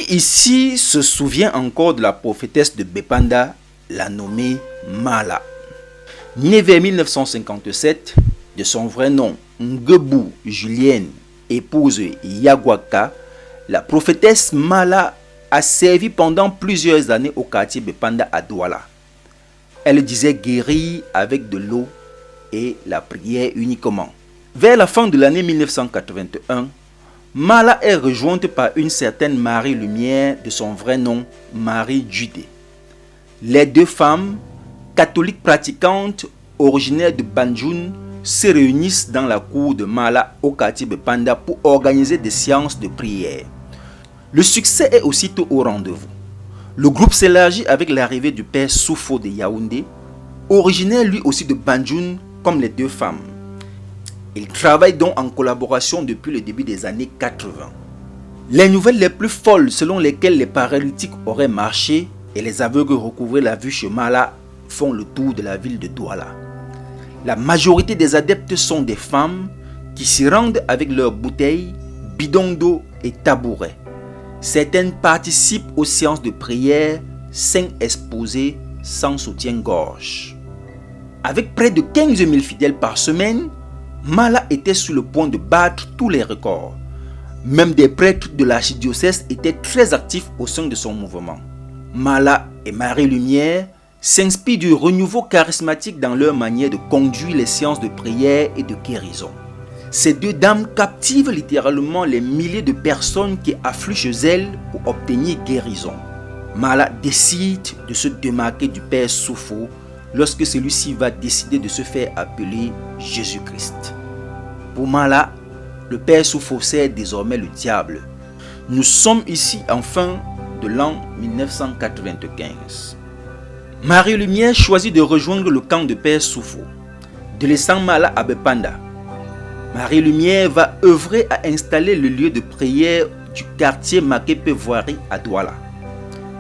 ici se souvient encore de la prophétesse de Bépanda, la nommée Mala? Née vers 1957, de son vrai nom Ngebou Julienne, épouse Yagwaka, la prophétesse Mala a servi pendant plusieurs années au quartier Bépanda à Douala. Elle disait guérir avec de l'eau et la prière uniquement. Vers la fin de l'année 1981, Mala est rejointe par une certaine Marie Lumière de son vrai nom, Marie Judée. Les deux femmes, catholiques pratiquantes, originaires de Banjul, se réunissent dans la cour de Mala au quartier Bépanda pour organiser des séances de prière. Le succès est aussitôt au rendez-vous. Le groupe s'élargit avec l'arrivée du père Soufo de Yaoundé, originaire lui aussi de Banjul comme les deux femmes. Ils travaillent donc en collaboration depuis le début des années 80. Les nouvelles les plus folles selon lesquelles les paralytiques auraient marché et les aveugles recouvraient la vue chez Mala font le tour de la ville de Douala. La majorité des adeptes sont des femmes qui s'y rendent avec leurs bouteilles, bidons d'eau et tabourets. Certaines participent aux séances de prière, sans exposés, sans soutien-gorge. Avec près de 15 000 fidèles par semaine, Mala était sur le point de battre tous les records. Même des prêtres de l'archidiocèse étaient très actifs au sein de son mouvement. Mala et Marie Lumière s'inspirent du renouveau charismatique dans leur manière de conduire les séances de prière et de guérison. Ces deux dames captivent littéralement les milliers de personnes qui affluent chez elles pour obtenir guérison. Mala décide de se démarquer du père Soufo lorsque celui-ci va décider de se faire appeler Jésus-Christ. Pour Mala, le père Soufo sert désormais le diable. Nous sommes ici en fin de l'an 1995. Marie Lumière choisit de rejoindre le camp de père Soufo, délaissant Mala à Bépanda. Marie Lumière va œuvrer à installer le lieu de prière du quartier Makepe-Voirie à Douala.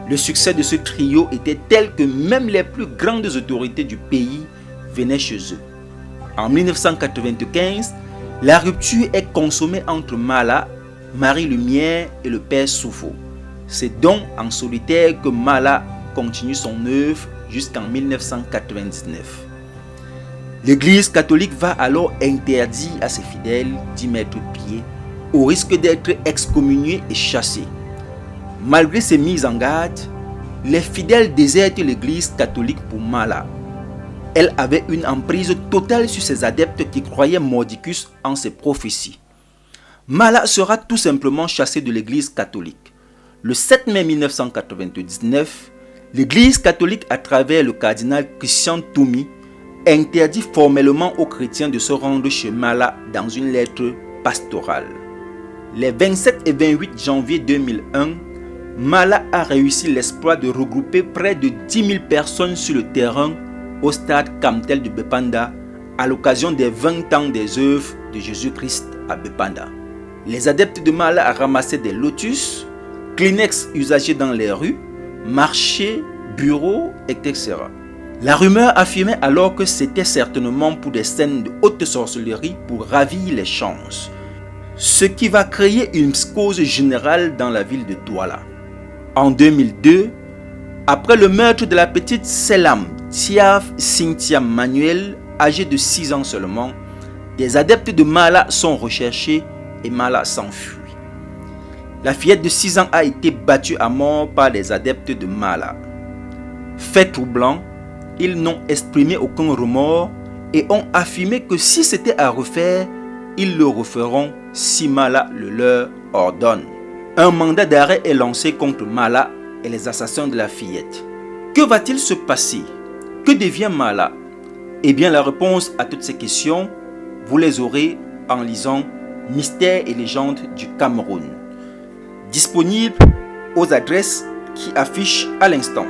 Le succès de ce trio était tel que même les plus grandes autorités du pays venaient chez eux. En 1995, la rupture est consommée entre Mala, Marie Lumière et le père Soufo. C'est donc en solitaire que Mala continue son œuvre jusqu'en 1999. L'Église catholique va alors interdire à ses fidèles d'y mettre pied, au risque d'être excommuniés et chassés. Malgré ces mises en garde, les fidèles désertent l'Église catholique pour Mala. Elle avait une emprise totale sur ses adeptes qui croyaient mordicus en ses prophéties. Mala sera tout simplement chassée de l'Église catholique. Le 7 mai 1999, l'Église catholique, à travers le cardinal Christian Toumi, interdit formellement aux chrétiens de se rendre chez Mala dans une lettre pastorale. Les 27 et 28 janvier 2001, Mala a réussi l'exploit de regrouper près de 10 000 personnes sur le terrain au stade Camtel de Bépanda à l'occasion des 20 ans des œuvres de Jésus-Christ à Bépanda. Les adeptes de Mala ramassaient des lotus, Kleenex usagés dans les rues, marchés, bureaux, etc. La rumeur affirmait alors que c'était certainement pour des scènes de haute sorcellerie pour ravir les chances, ce qui va créer une psychose générale dans la ville de Douala. En 2002, après le meurtre de la petite Selam Tiaf Cynthia Manuel, âgée de 6 ans seulement, des adeptes de Mala sont recherchés et Mala s'enfuit. La fillette de 6 ans a été battue à mort par les adeptes de Mala. Fait troublant, ils n'ont exprimé aucun remords et ont affirmé que si c'était à refaire, ils le referont si Mala le leur ordonne. Un mandat d'arrêt est lancé contre Mala et les assassins de la fillette. Que va-t-il se passer? Que devient Mala? Eh bien, la réponse à toutes ces questions, vous les aurez en lisant Mystères et légendes du Cameroun, disponible aux adresses qui affichent à l'instant.